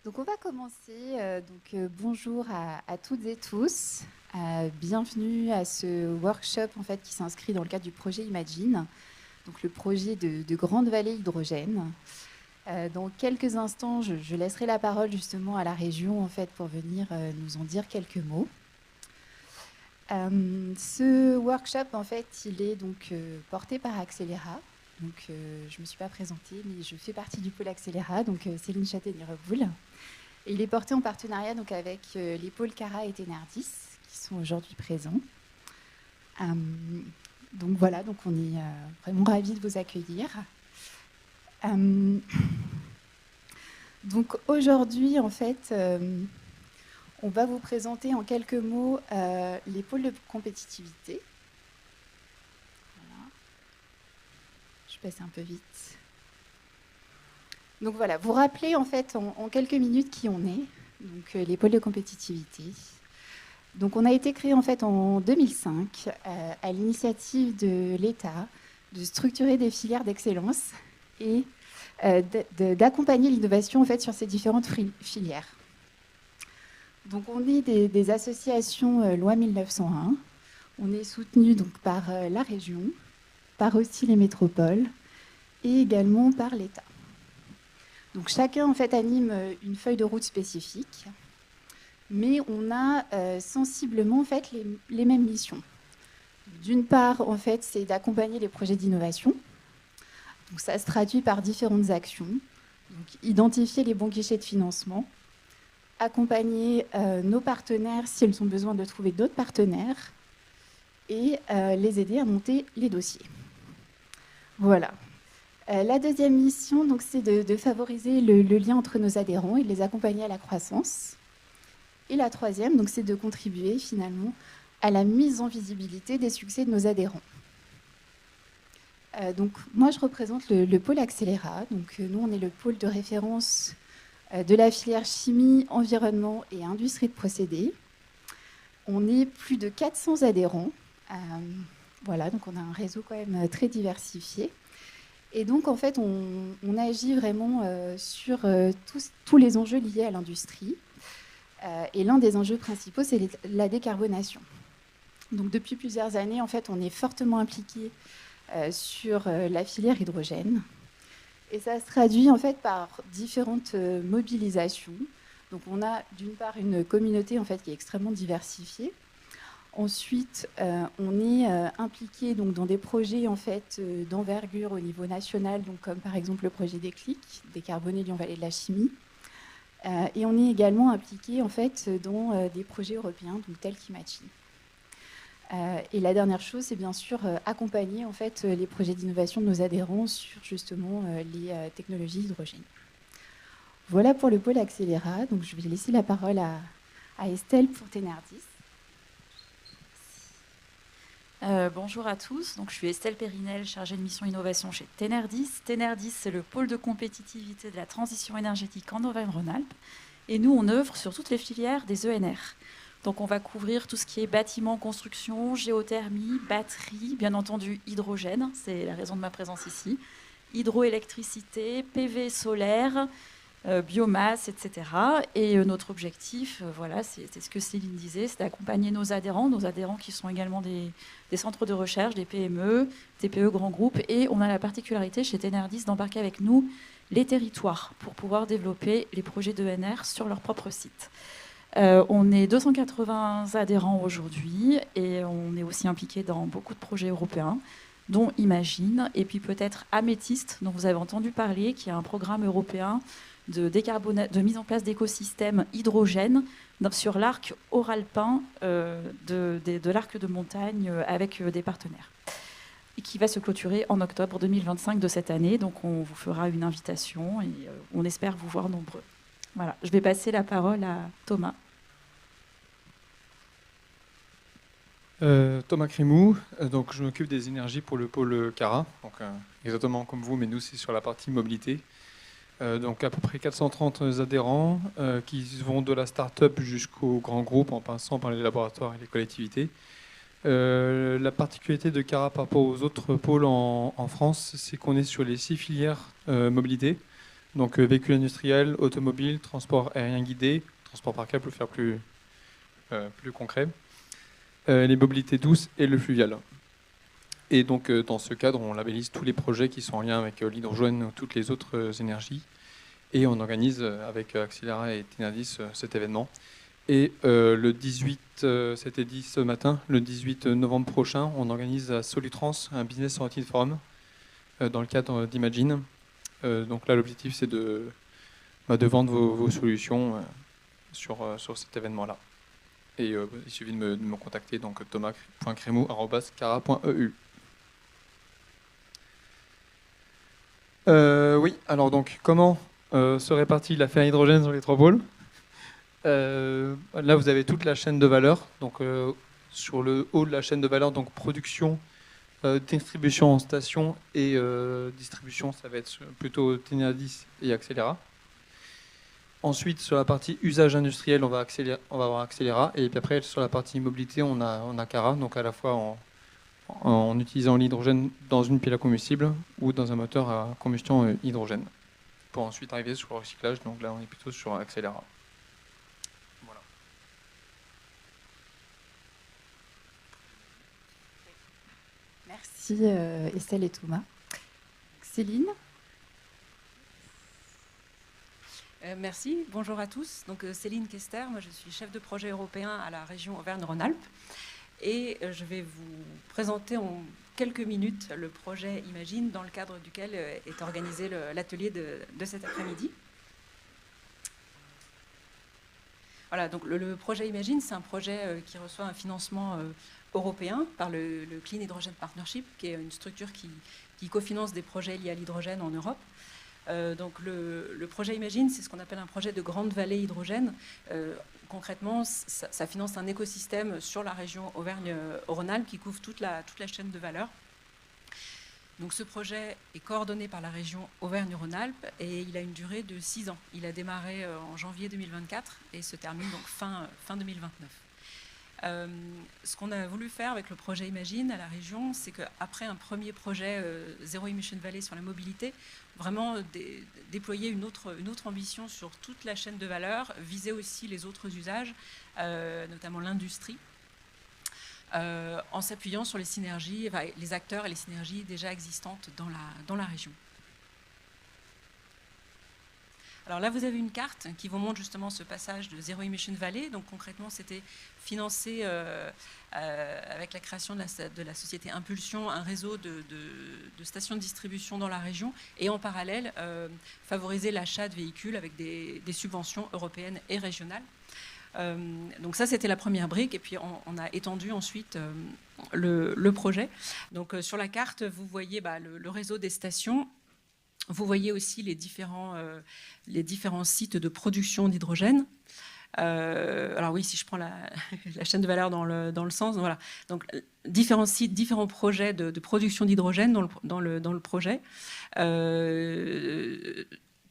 Donc on va commencer. Bonjour à toutes et tous. Bienvenue à ce workshop en fait, qui s'inscrit dans le cadre du projet Imagine, donc le projet de Grande Vallée Hydrogène. Dans quelques instants, je laisserai la parole justement à la région en fait, pour venir nous en dire quelques mots. Ce workshop, en fait, il est donc porté par Accéléra. Donc, je ne me suis pas présentée, mais je fais partie du pôle Accéléra, donc Céline Châtaignier-Reboul. Et il est porté en partenariat donc, avec les pôles Cara et Ténardis, qui sont aujourd'hui présents. Donc voilà, donc on est vraiment ravis de vous accueillir. Donc aujourd'hui, en fait, on va vous présenter en quelques mots les pôles de compétitivité. Voilà. Je passe un peu vite. Donc voilà, vous rappelez en fait en quelques minutes qui on est, donc les pôles de compétitivité. Donc on a été créé en fait en 2005 à l'initiative de l'État de structurer des filières d'excellence et d'accompagner l'innovation en fait sur ces différentes filières. Donc on est des associations loi 1901. On est soutenu donc par la région, par aussi les métropoles et également par l'État. Donc chacun en fait anime une feuille de route spécifique, mais on a sensiblement en fait les mêmes missions. D'une part, en fait, c'est d'accompagner les projets d'innovation. Donc ça se traduit par différentes actions. Donc, identifier les bons guichets de financement, accompagner nos partenaires si elles ont besoin de trouver d'autres partenaires et les aider à monter les dossiers. Voilà. La deuxième mission, donc, c'est de favoriser le lien entre nos adhérents et de les accompagner à la croissance. Et la troisième, donc, c'est de contribuer finalement à la mise en visibilité des succès de nos adhérents. Donc, moi, je représente le pôle Accéléra. Donc, nous, on est le pôle de référence de la filière chimie, environnement et industrie de procédés. On est plus de 400 adhérents. Voilà, donc on a un réseau quand même très diversifié. Et donc, en fait, on agit vraiment sur tous les enjeux liés à l'industrie. Et l'un des enjeux principaux, c'est la décarbonation. Donc, depuis plusieurs années, en fait, on est fortement impliqué sur la filière hydrogène. Et ça se traduit, en fait, par différentes mobilisations. Donc, on a d'une part une communauté, en fait, qui est extrêmement diversifiée. Ensuite, on est impliqué donc, dans des projets en fait, d'envergure au niveau national, donc, comme par exemple le projet Déclic, décarboner Lyon-Vallée de la chimie. Et on est également impliqué en fait, dans des projets européens, donc, tels qu'Imagine. Et la dernière chose, c'est bien sûr accompagner en fait, les projets d'innovation de nos adhérents sur justement les technologies hydrogène. Voilà pour le pôle Accéléra. Donc, je vais laisser la parole à Estelle pour Ténardis. Bonjour à tous, donc, je suis Estelle Périnel, chargée de mission innovation chez Ténardis. Ténardis, c'est le pôle de compétitivité de la transition énergétique en Auvergne-Rhône-Alpes. Et nous, on œuvre sur toutes les filières des ENR. Donc on va couvrir tout ce qui est bâtiment, construction, géothermie, batterie, bien entendu hydrogène, c'est la raison de ma présence ici, hydroélectricité, PV solaire, biomasse, etc. Et notre objectif, voilà, c'est ce que Céline disait, c'est d'accompagner nos adhérents qui sont également des centres de recherche, des PME, TPE, grands groupes. Et on a la particularité chez Ténardis d'embarquer avec nous les territoires pour pouvoir développer les projets d'ENR sur leur propre site. On est 280 adhérents aujourd'hui et on est aussi impliqué dans beaucoup de projets européens, dont Imagine, et puis peut-être Améthyste, dont vous avez entendu parler, qui est un programme européen de mise en place d'écosystèmes hydrogène sur l'arc oralpin de l'arc de montagne avec des partenaires. Et qui va se clôturer en octobre 2025 de cette année. Donc on vous fera une invitation et on espère vous voir nombreux. Voilà, je vais passer la parole à Thomas. Thomas Crémou, donc je m'occupe des énergies pour le pôle Cara, donc exactement comme vous, mais nous c'est sur la partie mobilité. Donc à peu près 430 adhérents qui vont de la start-up jusqu'au grand groupe en passant par les laboratoires et les collectivités. La particularité de Cara par rapport aux autres pôles en France, c'est qu'on est sur les 6 filières mobilité. Donc véhicules industriels, automobiles, transport aérien guidé, transport par câble pour faire plus concret, les mobilités douces et le fluvial. Et donc dans ce cadre, on labellise tous les projets qui sont en lien avec l'hydrogène ou toutes les autres énergies. Et on organise avec Accélera et Tenardis cet événement. Et le 18, c'était dit ce matin, le 18 novembre prochain, on organise à Solutrans un Business Oriented Forum dans le cadre d'Imagine. Donc là, l'objectif, c'est de vendre vos solutions sur cet événement-là. Et il suffit de me contacter, donc thomas.cremo@cara.eu. Oui, alors donc, comment se répartit l'affaire hydrogène sur les 3 pôles ? Là, vous avez toute la chaîne de valeur. Donc, sur le haut de la chaîne de valeur, donc production, distribution en station et distribution, ça va être plutôt Tenardis et Accélera. Ensuite, sur la partie usage industriel, on va avoir Accélera. Et puis après, sur la partie mobilité, on a Cara, donc à la fois en utilisant l'hydrogène dans une pile à combustible ou dans un moteur à combustion hydrogène, pour ensuite arriver sur le recyclage. Donc là, on est plutôt sur Accélera. Voilà. Merci Estelle et Thomas. Céline ? Merci, bonjour à tous. Donc, Céline Kester, moi je suis chef de projet européen à la région Auvergne-Rhône-Alpes et je vais vous présenter en quelques minutes le projet Imagine dans le cadre duquel est organisé l'atelier de cet après-midi. Voilà, donc le projet Imagine, c'est un projet qui reçoit un financement européen par le Clean Hydrogen Partnership, qui est une structure qui cofinance des projets liés à l'hydrogène en Europe. Donc le projet Imagine, c'est ce qu'on appelle un projet de grande vallée hydrogène. Concrètement, ça finance un écosystème sur la région Auvergne-Rhône-Alpes qui couvre toute la chaîne de valeur. Donc ce projet est coordonné par la région Auvergne-Rhône-Alpes et il a une durée de 6 ans. Il a démarré en janvier 2024 et se termine donc fin 2029. Ce qu'on a voulu faire avec le projet Imagine à la région, c'est qu'après un premier projet Zero Emission Valley sur la mobilité, vraiment déployer une autre ambition sur toute la chaîne de valeur, viser aussi les autres usages, notamment l'industrie, en s'appuyant sur les synergies, les acteurs et les synergies déjà existantes dans la région. Alors là, vous avez une carte qui vous montre justement ce passage de Zero Emission Valley. Donc concrètement, c'était financé avec la création de la société Impulsion, un réseau de stations de distribution dans la région et en parallèle, favoriser l'achat de véhicules avec des subventions européennes et régionales. Donc ça, c'était la première brique. Et puis, on a étendu ensuite le projet. Donc sur la carte, vous voyez le réseau des stations. Vous voyez aussi les différents sites de production d'hydrogène. Alors oui, si je prends la chaîne de valeur dans le sens, voilà. Donc différents sites, différents projets de production d'hydrogène dans le projet.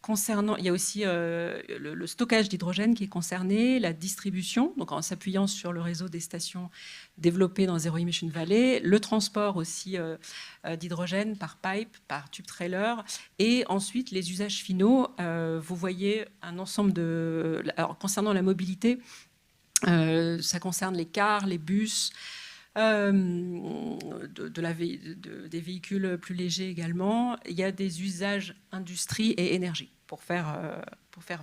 Concernant, il y a aussi le stockage d'hydrogène qui est concerné, la distribution, donc en s'appuyant sur le réseau des stations développées dans Zero Emission Valley, le transport aussi d'hydrogène par pipe, par tube trailer, et ensuite les usages finaux. Vous voyez un ensemble de... Alors, concernant la mobilité, ça concerne les cars, les bus, des véhicules plus légers également. Il y a des usages industrie et énergie, pour faire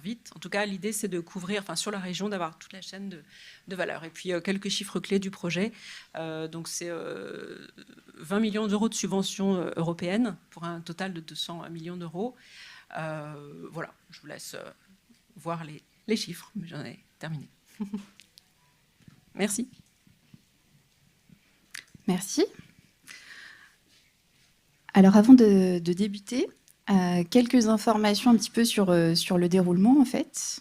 vite. En tout cas, l'idée, c'est de couvrir, sur la région, d'avoir toute la chaîne de valeur. Et puis, quelques chiffres clés du projet. Donc, c'est 20 millions d'euros de subventions européennes pour un total de 200 millions d'euros. Voilà, je vous laisse voir les chiffres, mais j'en ai terminé. Merci. Merci. Alors, avant de débuter, quelques informations un petit peu sur le déroulement, en fait,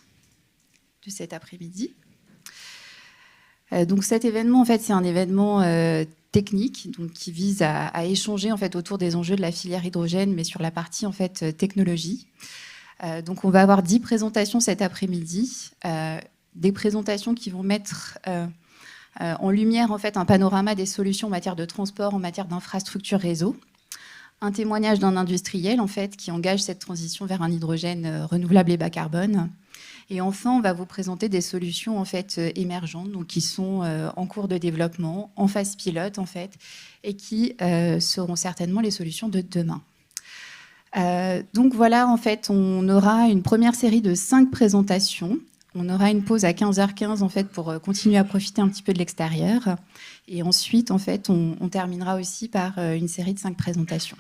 de cet après-midi. Donc, cet événement, en fait, c'est un événement technique, donc, qui vise à échanger, en fait, autour des enjeux de la filière hydrogène, mais sur la partie, en fait, technologie. Donc, on va avoir 10 présentations cet après-midi, des présentations qui vont mettre... en lumière, en fait, un panorama des solutions en matière de transport, en matière d'infrastructure réseau. un témoignage d'un industriel en fait, qui engage cette transition vers un hydrogène renouvelable et bas carbone. Et enfin, on va vous présenter des solutions en fait, émergentes, donc qui sont en cours de développement, en phase pilote en fait, et qui seront certainement les solutions de demain. Donc voilà, en fait, on aura une première série de 5 présentations. On aura une pause à 15h15 en fait, pour continuer à profiter un petit peu de l'extérieur. Et ensuite, en fait, on terminera aussi par une série de 5 présentations.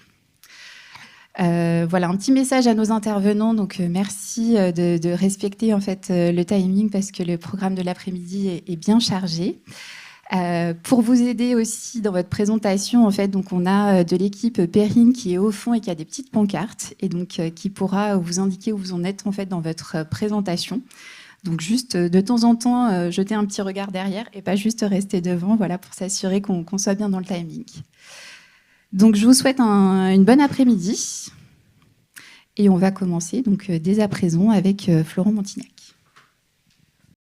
Voilà, un petit message à nos intervenants. Donc, merci de respecter en fait, le timing parce que le programme de l'après-midi est bien chargé. Pour vous aider aussi dans votre présentation, en fait, donc on a de l'équipe Perrine qui est au fond et qui a des petites pancartes et donc qui pourra vous indiquer où vous en êtes en fait dans votre présentation. Donc juste de temps en temps, jeter un petit regard derrière et pas juste rester devant, voilà, pour s'assurer qu'on soit bien dans le timing. Donc je vous souhaite une bonne après-midi et on va commencer donc dès à présent avec Florent Montignac.